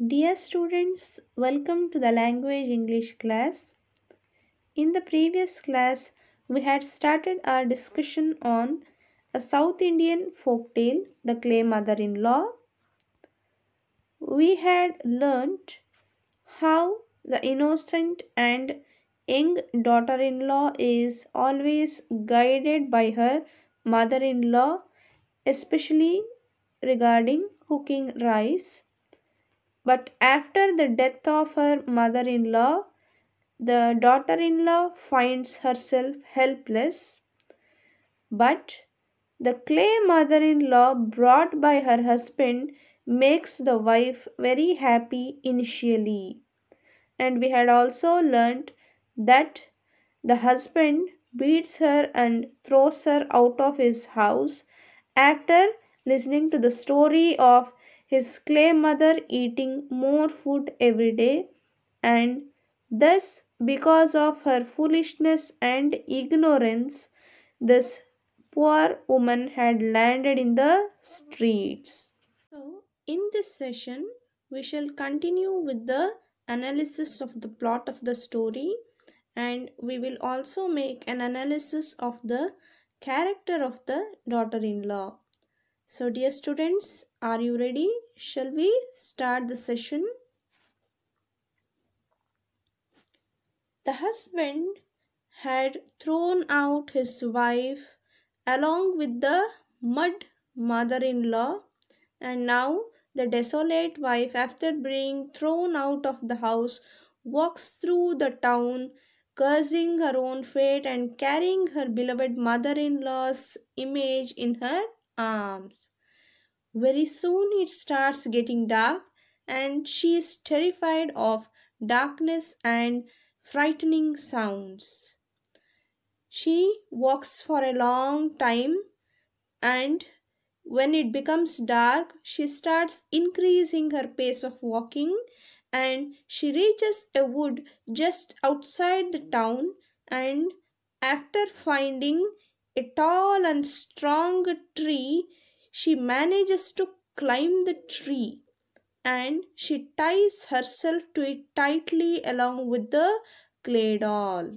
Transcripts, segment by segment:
Dear students, welcome to the Language English class. In the previous class, we had started our discussion on a South Indian folk tale, The Clay Mother-in-Law. We had learnt how the innocent and young daughter-in-law is always guided by her mother-in-law, especially regarding cooking rice. But after the death of her mother in law, the daughter in law finds herself helpless. But the clay mother in law brought by her husband makes the wife very happy initially. And we had also learnt that the husband beats her and throws her out of his house after listening to the story of his clay mother eating more food every day, and thus, because of her foolishness and ignorance, this poor woman had landed in the streets. So, in this session, we shall continue with the analysis of the plot of the story, and we will also make an analysis of the character of the daughter-in-law. So, dear students, are you ready? Shall we start the session? The husband had thrown out his wife along with the mud mother-in-law, and now the desolate wife, after being thrown out of the house, walks through the town cursing her own fate and carrying her beloved mother-in-law's image in her arms. Very soon it starts getting dark, and she is terrified of darkness and frightening sounds. She walks for a long time, and when it becomes dark, she starts increasing her pace of walking, and she reaches a wood just outside the town, and after finding a tall and strong tree, she manages to climb the tree, and she ties herself to it tightly along with the clay doll.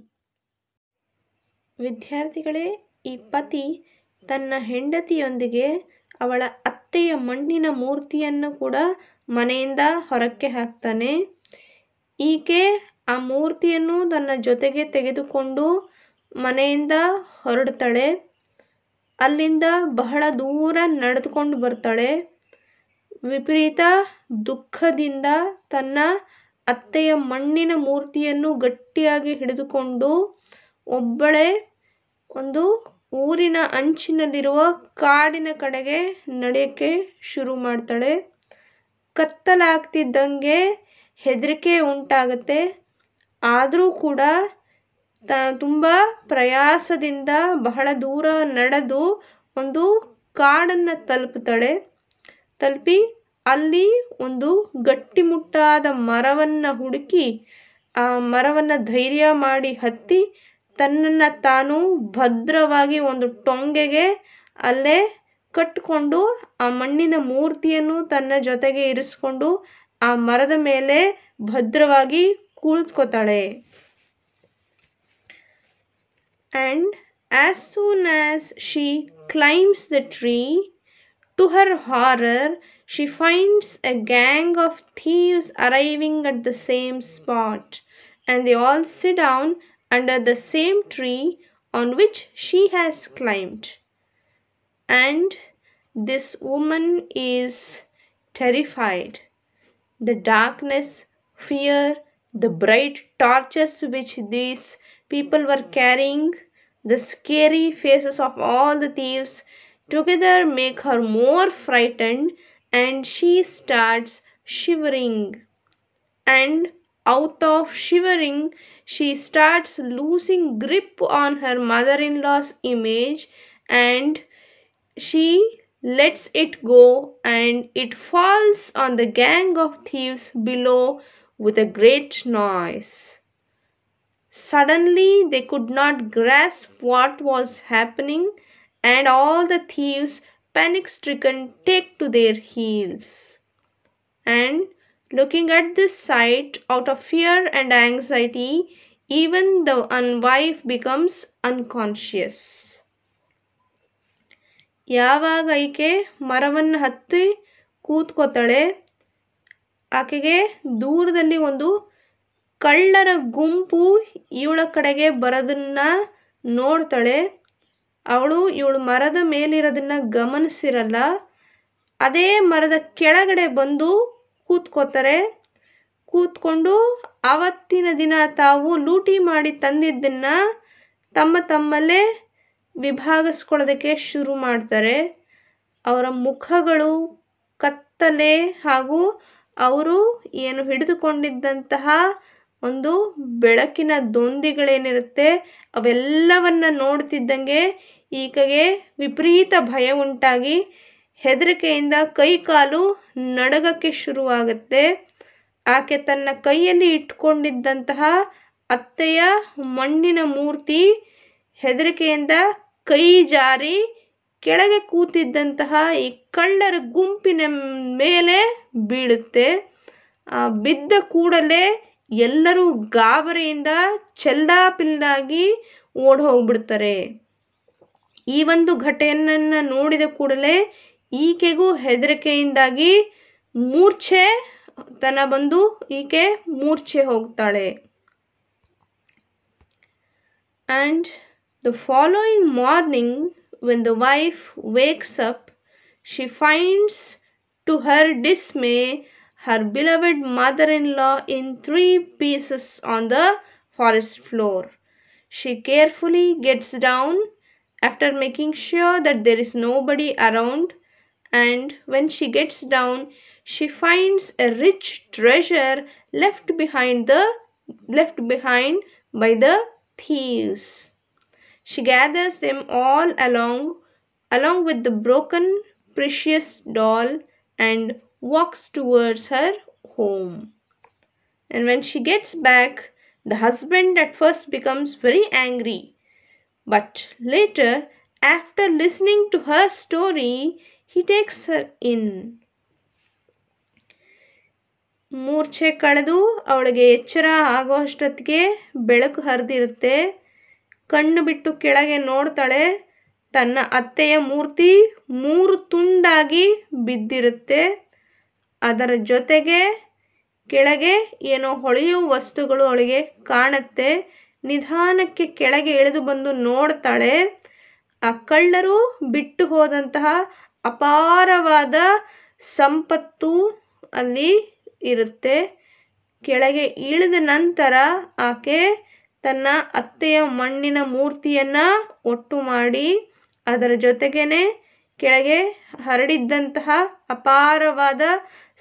ವಿದ್ಯಾರ್ಥಿಗಳೇ, ಈ ಪತಿ ತನ್ನ ಹೆಂಡತಿಯೊಂದಿಗೆ ಅವಳ ಅತ್ತೆಯ ಮಣ್ಣಿನ ಮೂರ್ತಿಯನ್ನು ಕೂಡ ಮನೆಯಿಂದ ಹೊರಕ್ಕೆ ಹಾಕ್ತಾನೆ. ಈಕೆ ಆ ಮೂರ್ತಿಯನ್ನು ತನ್ನ ಜೊತೆಗೆ ತೆಗೆದುಕೊಂಡು ಮನೆಯಿಂದ ಹೊರಡ್ತಾಳೆ. ಅಲ್ಲಿಂದ ಬಹಳ ದೂರ ನಡೆದುಕೊಂಡು ಬರ್ತಾಳೆ. ವಿಪರೀತ ದುಃಖದಿಂದ ತನ್ನ ಅತ್ತೆಯ ಮಣ್ಣಿನ ಮೂರ್ತಿಯನ್ನು ಗಟ್ಟಿಯಾಗಿ ಹಿಡಿದುಕೊಂಡು ಒಬ್ಬಳೇ ಒಂದು ಊರಿನ ಅಂಚಿನಲ್ಲಿರುವ ಕಾಡಿನ ಕಡೆಗೆ ನಡೆಯೋಕ್ಕೆ ಶುರು ಮಾಡ್ತಾಳೆ. ಕತ್ತಲಾಗ್ತಿದ್ದಂಗೆ ಹೆದರಿಕೆ ಉಂಟಾಗತ್ತೆ. ಆದರೂ ಕೂಡ ತುಂಬ ಪ್ರಯಾಸದಿಂದ ಬಹಳ ದೂರ ನಡೆದು ಒಂದು ಕಾಡನ್ನು ತಲುಪಿ ಅಲ್ಲಿ ಒಂದು ಗಟ್ಟಿಮುಟ್ಟಾದ ಮರವನ್ನು ಹುಡುಕಿ ಆ ಮರವನ್ನು ಧೈರ್ಯ ಮಾಡಿ ಹತ್ತಿ ತನ್ನನ್ನು ತಾನು ಭದ್ರವಾಗಿ ಒಂದು ಟೊಂಗೆಗೆ ಅಲ್ಲೇ ಕಟ್ಟಿಕೊಂಡು ಆ ಮಣ್ಣಿನ ಮೂರ್ತಿಯನ್ನು ತನ್ನ ಜೊತೆಗೆ ಇರಿಸ್ಕೊಂಡು ಆ ಮರದ ಮೇಲೆ ಭದ್ರವಾಗಿ ಕುಳಿತುಕೋತಾಳೆ. And as soon as she climbs the tree, to her horror, she finds a gang of thieves arriving at the same spot, and they all sit down under the same tree on which she has climbed. And this woman is terrified. The darkness, fear, the bright torches which these people were carrying, the scary faces of all the thieves together make her more frightened, and she starts shivering. And out of shivering, she starts losing grip on her mother-in-law's image, and she lets it go, and it falls on the gang of thieves below with a great noise. Suddenly they could not grasp what was happening, and all the thieves, panic-stricken, take to their heels. And Looking at this sight, out of fear and anxiety, even the wife becomes unconscious. ಯಾವಾಗ ಈಕೆ ಮರವನ್ನು ಹತ್ತಿ ಕೂತ್ಕೋತಾಳೆ, ಆಕೆಗೆ ದೂರದಲ್ಲಿ ಒಂದು ಕಳ್ಳರ ಗುಂಪು ಇವಳ ಕಡೆಗೆ ಬರೋದನ್ನ ನೋಡ್ತಾಳೆ. ಇವಳು ಮರದ ಮೇಲಿರೋದನ್ನ ಗಮನಿಸಿರಲ್ಲ. ಅದೇ ಮರದ ಕೆಳಗಡೆ ಬಂದು ಕೂತ್ಕೋತಾರೆ. ಕೂತ್ಕೊಂಡು ಆವತ್ತಿನ ದಿನ ತಾವು ಲೂಟಿ ಮಾಡಿ ತಂದಿದ್ದನ್ನ ತಮ್ಮಲ್ಲೇ ವಿಭಾಗಿಸ್ಕೊಳ್ಳೋದಕ್ಕೆ ಶುರು ಮಾಡ್ತಾರೆ. ಅವರ ಮುಖಗಳು ಕತ್ತಲೆ ಹಾಗೂ ಅವರು ಏನು ಹಿಡಿದುಕೊಂಡಿದ್ದಂತಹ ಒಂದು ಬೆಳಕಿನ ದೊಂದಿಗಳೇನಿರುತ್ತೆ ಅವೆಲ್ಲವನ್ನ ನೋಡ್ತಿದ್ದಂಗೆ ಈಕೆಗೆ ವಿಪರೀತ ಭಯ ಉಂಟಾಗಿ ಹೆದರಿಕೆಯಿಂದ ಕೈಕಾಲು ನಡಗಕ್ಕೆ ಶುರುವಾಗುತ್ತೆ. ಆಕೆ ತನ್ನ ಕೈಯಲ್ಲಿ ಇಟ್ಕೊಂಡಿದ್ದಂತಹ ಅತ್ತೆಯ ಮಣ್ಣಿನ ಮೂರ್ತಿ ಹೆದರಿಕೆಯಿಂದ ಕೈ ಜಾರಿ ಕೆಳಗೆ ಕೂತಿದ್ದಂತಹ ಈ ಕಳ್ಳರ ಗುಂಪಿನ ಮೇಲೆ ಬೀಳುತ್ತೆ. ಬಿದ್ದ ಕೂಡಲೇ ಎಲ್ಲರೂ ಗಾಬರಿಯಿಂದ ಚೆಲ್ಲಾಪಿಲ್ಲಾಗಿ ಓಡ್ ಹೋಗ್ಬಿಡ್ತಾರೆ. ಈ ಒಂದು ಘಟನೆಯನ್ನ ನೋಡಿದ ಕೂಡಲೇ ಈಕೆಗೂ ಹೆದರಿಕೆಯಿಂದಾಗಿ ಮೂರ್ಛೆ ಬಂದು ಈಕೆ ಮೂರ್ಛೆ ಹೋಗ್ತಾಳೆ. And the following morning, when the wife wakes up, she finds to her dismay her beloved mother-in-law in 3 pieces on the forest floor. She carefully gets down after making sure that there is nobody around, and when she gets down, she finds a rich treasure left behind by the thieves. She gathers them all along with the broken precious doll and walks towards her home. And when she gets back, the husband at first becomes very angry, but later, after listening to her story, he takes her in. ಮೂರ್ಛೆ ಕಳೆದು ಅವಳಿಗೆ ಎಚ್ಚರ ಆಗೋಷ್ಟೊತ್ತಿಗೆ ಬೆಳಕು ಹರಿದಿರುತ್ತೆ. ಕಣ್ಣು ಬಿಟ್ಟು ಕೆಳಗೆ ನೋಡ್ತಾಳೆ. ತನ್ನ ಅತ್ತೆಯ ಮೂರ್ತಿ 3 ತುಂಡಾಗಿ ಬಿದ್ದಿರುತ್ತೆ. ಅದರ ಜೊತೆಗೆ ಕೆಳಗೆ ಏನೋ ಹೊಳೆಯುವ ವಸ್ತುಗಳು ಅವಳಿಗೆ ಕಾಣುತ್ತೆ. ನಿಧಾನಕ್ಕೆ ಕೆಳಗೆ ಇಳಿದು ಬಂದು ನೋಡ್ತಾಳೆ. ಆ ಕಳ್ಳರು ಬಿಟ್ಟು ಹೋದಂತಹ ಅಪಾರವಾದ ಸಂಪತ್ತು ಅಲ್ಲಿ ಇರುತ್ತೆ. ಕೆಳಗೆ ಇಳಿದ ನಂತರ ಆಕೆ ತನ್ನ ಅತ್ತೆಯ ಮಣ್ಣಿನ ಮೂರ್ತಿಯನ್ನ ಒಟ್ಟು ಮಾಡಿ ಅದರ ಜೊತೆಗೇನೆ ಕೆಳಗೆ ಹರಡಿದ್ದಂತಹ ಅಪಾರವಾದ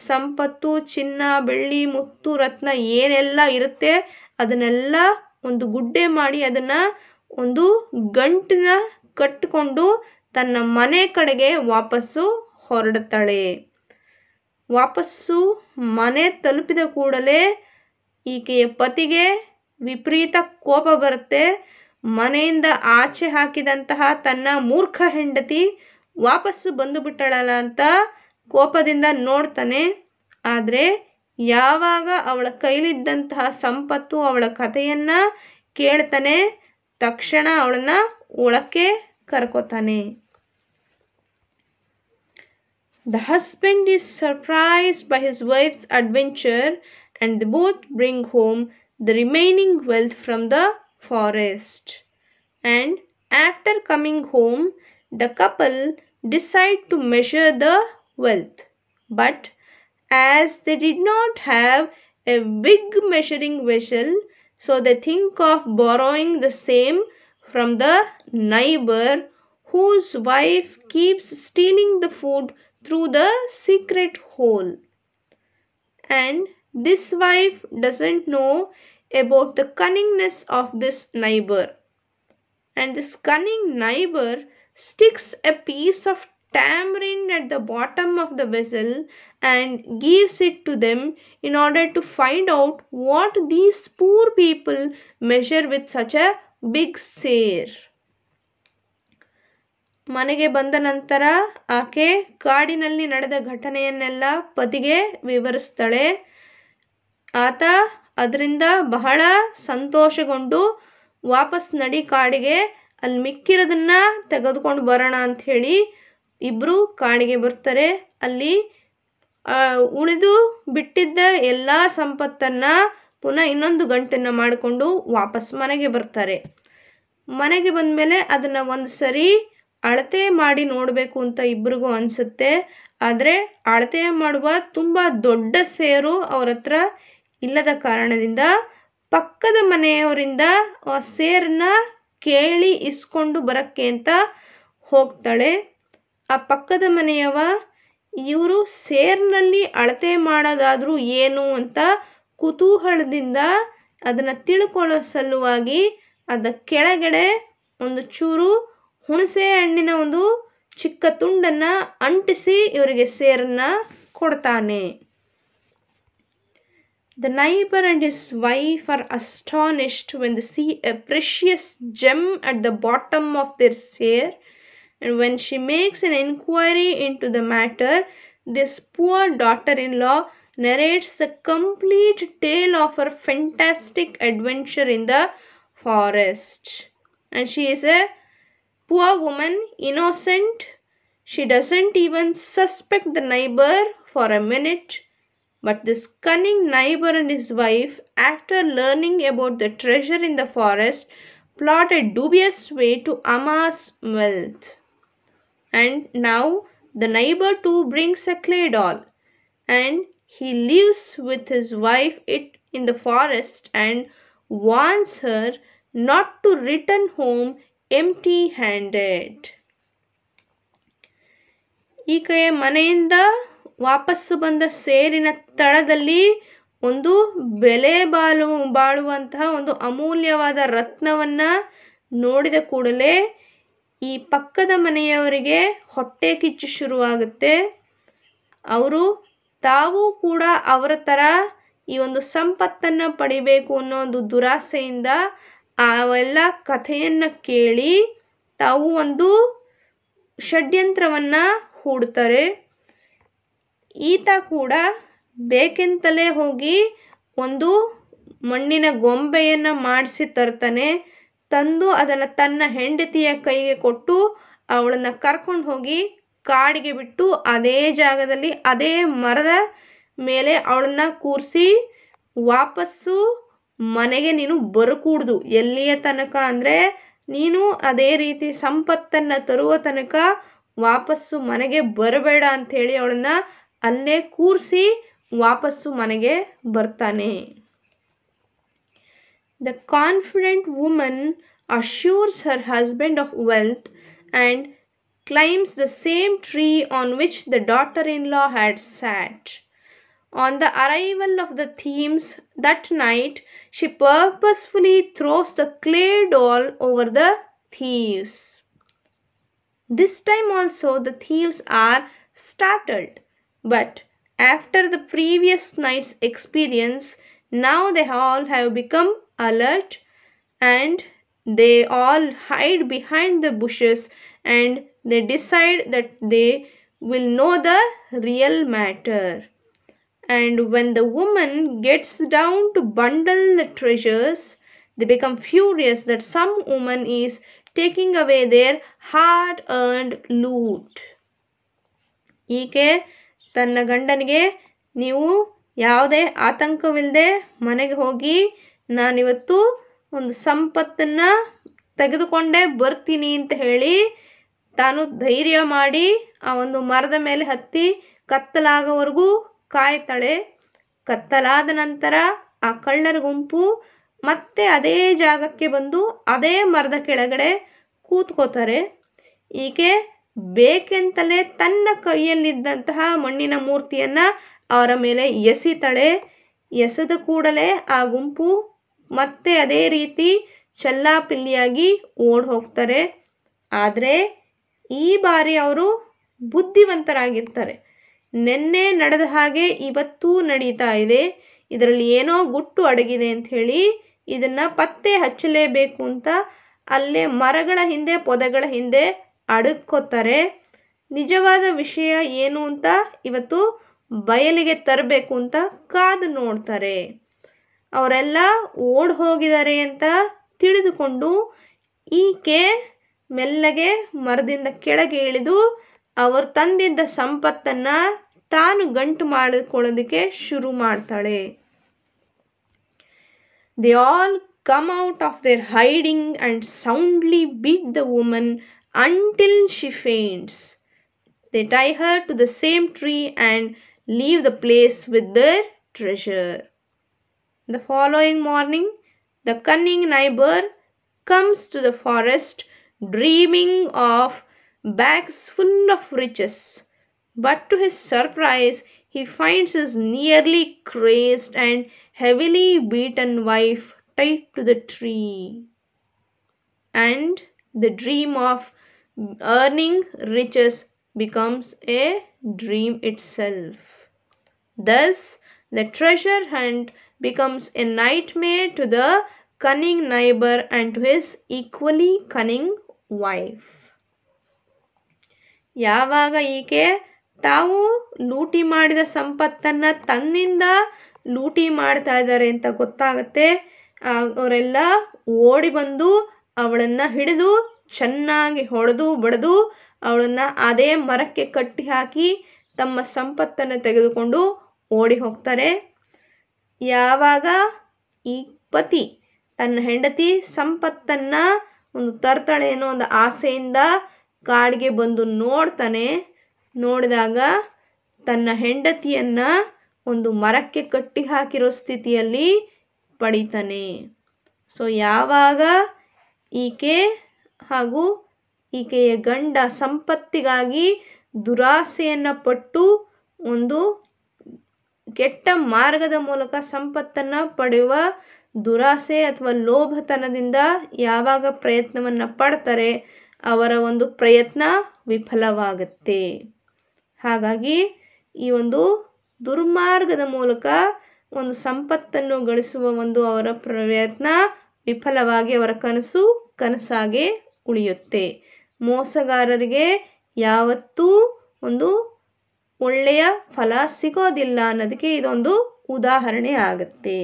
ಸಂಪತ್ತು, ಚಿನ್ನ, ಬೆಳ್ಳಿ, ಮುತ್ತು, ರತ್ನ ಏನೆಲ್ಲ ಇರುತ್ತೆ ಅದನ್ನೆಲ್ಲ ಒಂದು ಗುಡ್ಡೆ ಮಾಡಿ ಅದನ್ನ ಒಂದು ಗಂಟಿನ ಕಟ್ಟಿಕೊಂಡು ತನ್ನ ಮನೆ ಕಡೆಗೆ ವಾಪಸ್ಸು ಹೊರಡುತ್ತಾಳೆ. ವಾಪಸ್ಸು ಮನೆ ತಲುಪಿದ ಕೂಡಲೇ ಈಕೆಯ ಪತಿಗೆ ವಿಪರೀತ ಕೋಪ ಬರುತ್ತೆ. ಮನೆಯಿಂದ ಆಚೆ ಹಾಕಿದಂತಹ ತನ್ನ ಮೂರ್ಖ ಹೆಂಡತಿ ವಾಪಸ್ಸು ಬಂದು ಬಿಟ್ಟಳಲ್ಲ ಅಂತ ಕೋಪದಿಂದ ನೋಡ್ತಾನೆ. ಆದರೆ ಯಾವಾಗ ಅವಳ ಕೈಲಿದ್ದಂತಹ ಸಂಪತ್ತು ಅವಳ ಕಥೆಯನ್ನ ಕೇಳ್ತಾನೆ, ತಕ್ಷಣ ಅವಳನ್ನ ಒಳಕ್ಕೆ ಕರ್ಕೋತಾನೆ. The husband is surprised by his wife's adventure and they both bring home the remaining wealth from the forest. And after coming home, the couple decide to measure the wealth. But as they did not have a big measuring vessel, so they think of borrowing the same from the neighbor whose wife keeps stealing the food through the secret hole. And this wife doesn't know about the cunningness of this neighbor. And this cunning neighbor sticks a piece of tamarind at the bottom of the vessel and gives it to them in order to find out what these poor people measure with such a big share. ಮನೆಗೆ ಬಂದ ನಂತರ ಆಕೆ ಕಾಡಿನಲ್ಲಿ ನಡೆದ ಘಟನೆಯನ್ನೆಲ್ಲ ಪತಿಗೆ ವಿವರಿಸ್ತಾಳೆ. ಆತ ಅದರಿಂದ ಬಹಳ ಸಂತೋಷಗೊಂಡು ವಾಪಸ್ ನಡಿ ಕಾಡಿಗೆ, ಅಲ್ಲಿ ಮಿಕ್ಕಿರೋದನ್ನ ತೆಗೆದುಕೊಂಡು ಬರೋಣ ಅಂಥೇಳಿ ಇಬ್ಬರು ಕಾಡಿಗೆ ಬರ್ತಾರೆ. ಅಲ್ಲಿ ಉಳಿದು ಬಿಟ್ಟಿದ್ದ ಎಲ್ಲ ಸಂಪತ್ತನ್ನು ಪುನಃ ಇನ್ನೊಂದು ಗಂಟನ್ನು ಮಾಡಿಕೊಂಡು ವಾಪಸ್ ಮನೆಗೆ ಬರ್ತಾರೆ. ಮನೆಗೆ ಬಂದಮೇಲೆ ಅದನ್ನು ಒಂದು ಸರಿ ಅಳತೆ ಮಾಡಿ ನೋಡಬೇಕು ಅಂತ ಇಬ್ಬರಿಗೂ ಅನಿಸುತ್ತೆ. ಆದರೆ ಅಳತೆ ಮಾಡುವ ತುಂಬ ದೊಡ್ಡ ಸೇರು ಅವ್ರ ಹತ್ರ ಇಲ್ಲದ ಕಾರಣದಿಂದ ಪಕ್ಕದ ಮನೆಯವರಿಂದ ಆ ಸೇರನ್ನ ಕೇಳಿ ಇಸ್ಕೊಂಡು ಬರೋಕ್ಕೆ ಅಂತ ಹೋಗ್ತಾಳೆ. ಆ ಪಕ್ಕದ ಮನೆಯವ ಇವರು ಸೇರಿನಲ್ಲಿ ಅಳತೆ ಮಾಡೋದಾದರೂ ಏನು ಅಂತ ಕುತೂಹಲದಿಂದ ಅದನ್ನು ತಿಳ್ಕೊಳ್ಳೋ ಸಲುವಾಗಿ ಅದ ಕೆಳಗಡೆ ಒಂದು ಚೂರು ಹುಣಸೆ ಹಣ್ಣಿನ ಒಂದು ಚಿಕ್ಕ ತುಂಡನ್ನು ಅಂಟಿಸಿ ಇವರಿಗೆ ಸೇರನ್ನು ಕೊಡ್ತಾನೆ. The neighbor and his wife are astonished when they see a precious gem at the bottom of their share, and when she makes an inquiry into the matter, this poor daughter-in-law narrates the complete tale of her fantastic adventure in the forest. And she is a poor woman, innocent. She doesn't even suspect the neighbor for a minute. But this cunning neighbor and his wife, after learning about the treasure in the forest, plot a dubious way to amass wealth. And now the neighbor too brings a clay doll, and he lives with his wife in the forest and warns her not to return home empty-handed. ಈಕೆಯ ಮನೆಯಿಂದ ವಾಪಸ್ಸು ಬಂದ ಸೇರಿನ ತಳದಲ್ಲಿ ಒಂದು ಬೆಲೆ ಬಾಳುವಂತಹ ಒಂದು ಅಮೂಲ್ಯವಾದ ರತ್ನವನ್ನು ನೋಡಿದ ಕೂಡಲೇ ಈ ಪಕ್ಕದ ಮನೆಯವರಿಗೆ ಹೊಟ್ಟೆ ಕಿಚ್ಚು ಶುರುವಾಗುತ್ತೆ. ಅವರು ತಾವು ಕೂಡ ಅವರ ಥರ ಈ ಒಂದು ಸಂಪತ್ತನ್ನು ಪಡಿಬೇಕು ಅನ್ನೋ ಒಂದು ದುರಾಸೆಯಿಂದ ಅವೆಲ್ಲ ಕಥೆಯನ್ನು ಕೇಳಿ ತಾವು ಒಂದು ಷಡ್ಯಂತ್ರವನ್ನು ಹೂಡ್ತಾರೆ. ಈತ ಕೂಡ ಬೇಕೆಂತಲೇ ಹೋಗಿ ಒಂದು ಮಣ್ಣಿನ ಗೊಂಬೆಯನ್ನು ಮಾಡಿಸಿ ತರ್ತಾನೆ. ತಂದು ಅದನ್ನು ತನ್ನ ಹೆಂಡತಿಯ ಕೈಗೆ ಕೊಟ್ಟು ಅವಳನ್ನು ಕರ್ಕೊಂಡು ಹೋಗಿ ಕಾಡಿಗೆ ಬಿಟ್ಟು ಅದೇ ಜಾಗದಲ್ಲಿ ಅದೇ ಮರದ ಮೇಲೆ ಅವಳನ್ನು ಕೂರಿಸಿ ವಾಪಸ್ಸು ಮನೆಗೆ ನೀನು ಬರಕೂಡ್ದು, ಎಲ್ಲಿಯ ತನಕ ಅಂದರೆ ನೀನು ಅದೇ ರೀತಿ ಸಂಪತ್ತನ್ನು ತರುವ ತನಕ ವಾಪಸ್ಸು ಮನೆಗೆ ಬರಬೇಡ ಅಂಥೇಳಿ ಅವಳನ್ನು ಅಲ್ಲೇ ಕೂರಿಸಿ ವಾಪಸ್ಸು ಮನೆಗೆ ಬರ್ತಾನೆ. The confident woman assures her husband of wealth and climbs the same tree on which the daughter-in-law had sat. On the arrival of the thieves that night, she purposefully throws the clay doll over the thieves. This time also the thieves are startled, but after the previous night's experience, now they all have become alert and they all hide behind the bushes and they decide that they will know the real matter. And when the woman gets down to bundle the treasures, they become furious that some woman is taking away their hard-earned loot. ಈಕೆ ತನ್ನ ಗಂಡನಿಗೆ, ನೀವು ಯಾವುದೇ ಆತಂಕವಿಲ್ಲದೆ ಮನೆಗೆ ಹೋಗಿ ನಾನಿವತ್ತು ಒಂದು ಸಂಪತ್ತನ್ನು ತೆಗೆದುಕೊಂಡೇ ಬರ್ತೀನಿ ಅಂತ ಹೇಳಿ ತಾನು ಧೈರ್ಯ ಮಾಡಿ ಆ ಒಂದು ಮರದ ಮೇಲೆ ಹತ್ತಿ ಕತ್ತಲಾಗೋವರೆಗೂ ಕಾಯ್ತಾಳೆ. ಕತ್ತಲಾದ ನಂತರ ಆ ಕಳ್ಳರ ಗುಂಪು ಮತ್ತೆ ಅದೇ ಜಾಗಕ್ಕೆ ಬಂದು ಅದೇ ಮರದ ಕೆಳಗಡೆ ಕೂತ್ಕೋತಾರೆ. ಈಕೆ ಬೇಕೆಂತಲೇ ತನ್ನ ಕೈಯಲ್ಲಿದ್ದಂತಹ ಮಣ್ಣಿನ ಮೂರ್ತಿಯನ್ನು ಅವರ ಮೇಲೆ ಎಸಿತಾಳೆ. ಎಸೆದ ಕೂಡಲೇ ಆ ಗುಂಪು ಮತ್ತೆ ಅದೇ ರೀತಿ ಚಲ್ಲಾಪಿಲ್ಲಿಯಾಗಿ ಓಡಿ ಹೋಗ್ತಾರೆ. ಆದರೆ ಈ ಬಾರಿ ಅವರು ಬುದ್ಧಿವಂತರಾಗಿರ್ತಾರೆ. ನಿನ್ನೆ ನಡೆದ ಹಾಗೆ ಇವತ್ತೂ ನಡೀತಾ ಇದೆ, ಇದರಲ್ಲಿ ಏನೋ ಗುಟ್ಟು ಅಡಗಿದೆ ಅಂಥೇಳಿ ಇದನ್ನು ಪತ್ತೆ ಹಚ್ಚಲೇಬೇಕು ಅಂತ ಅಲ್ಲೇ ಮರಗಳ ಹಿಂದೆ ಪೊದೆಗಳ ಹಿಂದೆ ಅಡಕ್ಕೋತಾರೆ. ನಿಜವಾದ ವಿಷಯ ಏನು ಅಂತ ಇವತ್ತು ಬಯಲಿಗೆ ತರಬೇಕು ಅಂತ ಕಾದು ನೋಡ್ತಾರೆ. ಅವರೆಲ್ಲ ಓಡ್ ಹೋಗಿದ್ದಾರೆ ಅಂತ ತಿಳಿದುಕೊಂಡು ಈಕೆ ಮೆಲ್ಲಗೆ ಮರದಿಂದ ಕೆಳಗೆ ಇಳಿದು ಅವರು ತಂದಿದ್ದ ಸಂಪತ್ತನ್ನು ತಾನು ಗಂಟು ಮಾಡಿಕೊಳ್ಳೋದಕ್ಕೆ ಶುರು ಮಾಡ್ತಾಳೆ. They all come out of their hiding and soundly beat the woman until she faints. They tie her to the same tree and leave the place with their treasure. The following morning, the cunning neighbor comes to the forest dreaming of bags full of riches. But to his surprise, he finds his nearly crazed and heavily beaten wife tied to the tree. And the dream of earning riches becomes a dream itself. Thus, the treasure hunt becomes a nightmare to the cunning neighbor and to his equally cunning wife. ಯಾವಾಗ ಈಕೆ ತಾವು ಲೂಟಿ ಮಾಡಿದ ಸಂಪತ್ತನ್ನು ತನ್ನಿಂದ ಲೂಟಿ ಮಾಡ್ತಾ ಇದ್ದಾರೆ ಅಂತ ಗೊತ್ತಾಗುತ್ತೆ, ಅವರೆಲ್ಲ ಓಡಿ ಬಂದು ಅವಳನ್ನು ಹಿಡಿದು ಚೆನ್ನಾಗಿ ಹೊಡೆದು ಬಡಿದು ಅವಳನ್ನು ಅದೇ ಮರಕ್ಕೆ ಕಟ್ಟಿ ಹಾಕಿ ತಮ್ಮ ಸಂಪತ್ತನ್ನು ತೆಗೆದುಕೊಂಡು ಓಡಿ ಹೋಗ್ತಾರೆ. ಯಾವಾಗ ಈ ಪತಿ ತನ್ನ ಹೆಂಡತಿ ಸಂಪತ್ತನ್ನು ಒಂದು ತರ್ತಾಳೆ ಅನ್ನೋ ಒಂದು ಆಸೆಯಿಂದ ಕಾಡಿಗೆ ಬಂದು ನೋಡ್ತಾನೆ, ನೋಡಿದಾಗ ತನ್ನ ಹೆಂಡತಿಯನ್ನು ಒಂದು ಮರಕ್ಕೆ ಕಟ್ಟಿ ಹಾಕಿರೋ ಸ್ಥಿತಿಯಲ್ಲಿ ಪಡಿತಾನೆ. ಸೊ ಯಾವಾಗ ಈಕೆ ಹಾಗೂ ಈಕೆಯ ಗಂಡ ಸಂಪತ್ತಿಗಾಗಿ ದುರಾಸೆಯನ್ನು ಪಟ್ಟು ಒಂದು ಕೆಟ್ಟ ಮಾರ್ಗದ ಮೂಲಕ ಸಂಪತ್ತನ್ನು ಪಡೆಯುವ ದುರಾಸೆ ಅಥವಾ ಲೋಭತನದಿಂದ ಯಾವಾಗ ಪ್ರಯತ್ನವನ್ನು ಪಡ್ತಾರೆ, ಅವರ ಒಂದು ಪ್ರಯತ್ನ ವಿಫಲವಾಗುತ್ತೆ. ಹಾಗಾಗಿ ಈ ಒಂದು ದುರ್ಮಾರ್ಗದ ಮೂಲಕ ಒಂದು ಸಂಪತ್ತನ್ನು ಗಳಿಸುವ ಒಂದು ಅವರ ಪ್ರಯತ್ನ ವಿಫಲವಾಗಿ ಅವರ ಕನಸು ಕನಸಾಗೆ ಉಳಿಯುತ್ತೆ. ಮೋಸಗಾರರಿಗೆ ಯಾವತ್ತೂ ಒಂದು ಒಳ್ಳೆಯ ಫಲ ಸಿಗೋದಿಲ್ಲ ಅನ್ನೋದಕ್ಕೆ ಇದೊಂದು ಉದಾಹರಣೆ ಆಗುತ್ತೆ.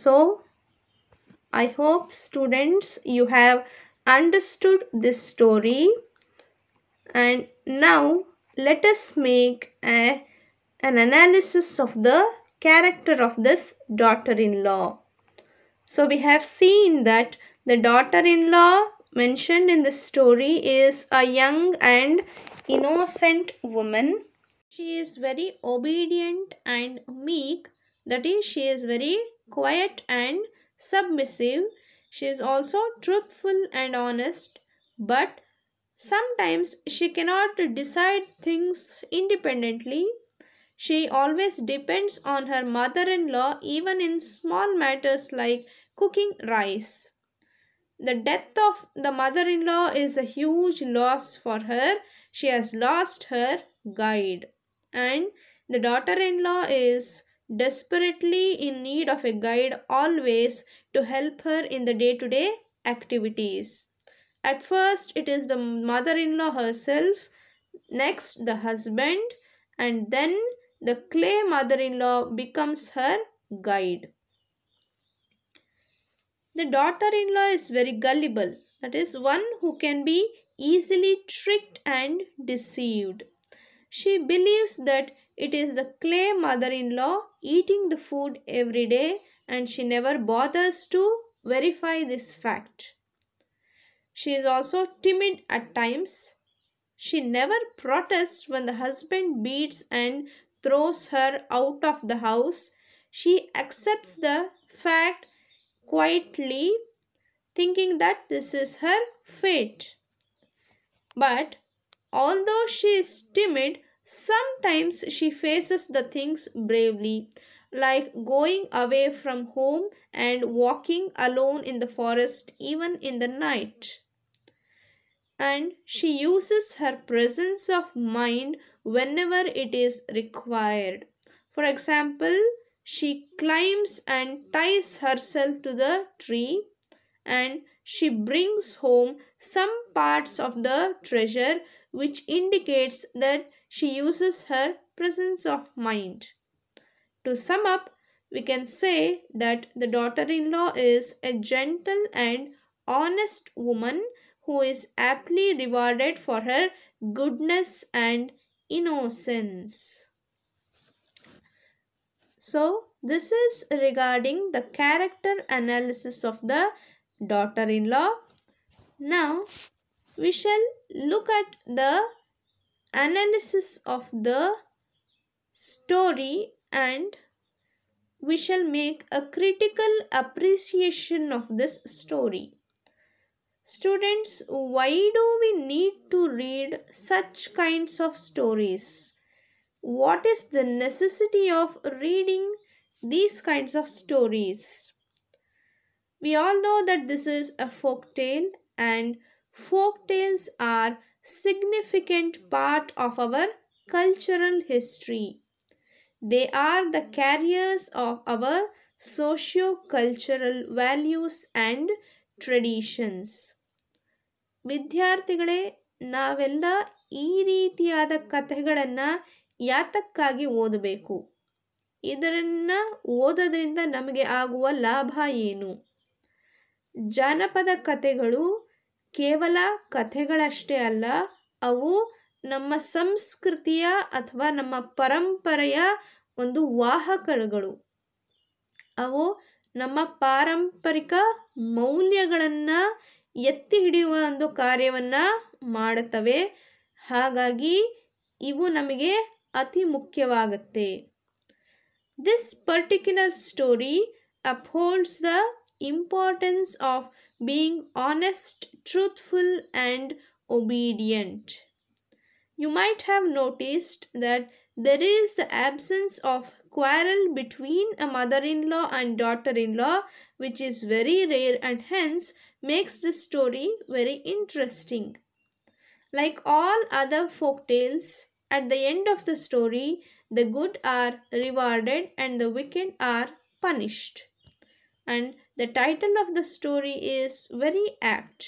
So I hope students you have understood this story, and now let us make an analysis of the character of this daughter-in-law. So we have seen that the daughter-in-law mentioned in the story is a young and innocent woman. She is very obedient and meek, that is, she is very quiet and submissive. She is also truthful and honest, but sometimes she cannot decide things independently. She always depends on her mother-in-law even in small matters like cooking rice. The death of the mother-in-law is a huge loss for her. She has lost her guide, and the daughter-in-law is desperately in need of a guide always to help her in the day-to-day activities. At first it is the mother-in-law herself, next the husband, and then the clay mother-in-law becomes her guide. The daughter-in-law is very gullible, that is, one who can be easily tricked and deceived. She believes that it is the clay mother-in-law eating the food every day, and she never bothers to verify this fact. She is also timid at times. She never protests when the husband beats and throws her out of the house. She accepts the fact quietly, thinking that this is her fate. But although she is timid, sometimes she faces the things bravely, like going away from home and walking alone in the forest even in the night. And she uses her presence of mind whenever it is required. For example, she climbs and ties herself to the tree, and she brings home some parts of the treasure, which indicates that she uses her presence of mind. To sum up, we can say that the daughter-in-law is a gentle and honest woman who is aptly rewarded for her goodness and innocence. So, this is regarding the character analysis of the daughter-in-law. Now, we shall look at the analysis of the story and we shall make a critical appreciation of this story. Students, why do we need to read such kinds of stories? What is the necessity of reading these kinds of stories? We all know that this is a folk tale and folk tales are significant part of our cultural history. They are the carriers of our socio-cultural values and traditions. ವಿದ್ಯಾರ್ಥಿಗಳೇ, ನಾವೆಲ್ಲ ಈ ರೀತಿಯಾದ ಕಥೆಗಳನ್ನು ಯಾತಕ್ಕಾಗಿ ಓದಬೇಕು? ಇದನ್ನು ಓದೋದ್ರಿಂದ ನಮಗೆ ಆಗುವ ಲಾಭ ಏನು? ಜಾನಪದ ಕಥೆಗಳು ಕೇವಲ ಕಥೆಗಳಷ್ಟೇ ಅಲ್ಲ, ಅವು ನಮ್ಮ ಸಂಸ್ಕೃತಿಯ ಅಥವಾ ನಮ್ಮ ಪರಂಪರೆಯ ಒಂದು ವಾಹಕಗಳು. ಅವು ನಮ್ಮ ಪಾರಂಪರಿಕ ಮೌಲ್ಯಗಳನ್ನು ಎತ್ತಿ ಹಿಡಿಯುವ ಒಂದು ಕಾರ್ಯವನ್ನು ಮಾಡುತ್ತವೆ. ಹಾಗಾಗಿ ಇವು ನಮಗೆ ಅತಿ ಮುಖ್ಯವಾಗುತ್ತೆ. This particular story upholds the importance of being honest, truthful, and obedient. You might have noticed that there is the absence of quarrel between a mother-in-law and daughter-in-law, which is very rare and hence makes this story very interesting. Like all other folk tales, at the end of the story, the good are rewarded and the wicked are punished. And the title of the story is very apt.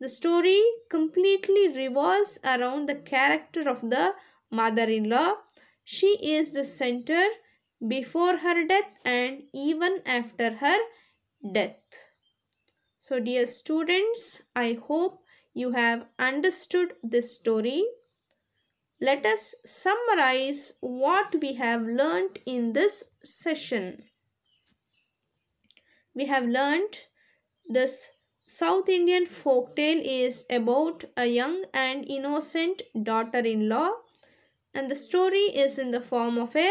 The story completely revolves around the character of the mother-in-law. She is the center before her death and even after her death. So dear students, I hope you have understood this story. Let us summarize what we have learnt in this session. We have learnt this South Indian folk tale is about a young and innocent daughter-in-law, and the story is in the form of a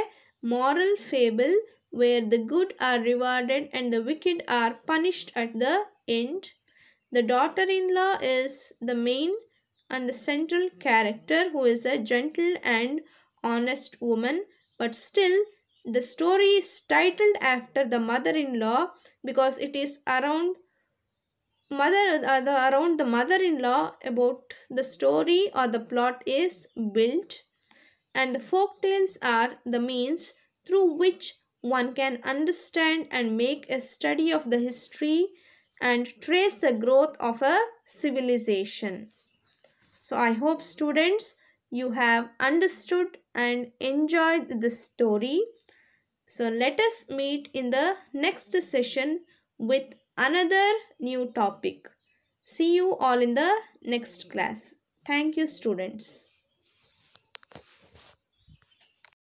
moral fable where the good are rewarded and the wicked are punished at the end. The daughter-in-law is the main and the central character who is a gentle and honest woman, but still the story is titled after the mother-in-law because it is around the mother-in-law about the story or the plot is built, and the folk tales are the means through which one can understand and make a study of the history and trace the growth of a civilization. So I hope students you have understood and enjoyed this story. So let us meet in the next session with another new topic. See you all in the next class. Thank you, students.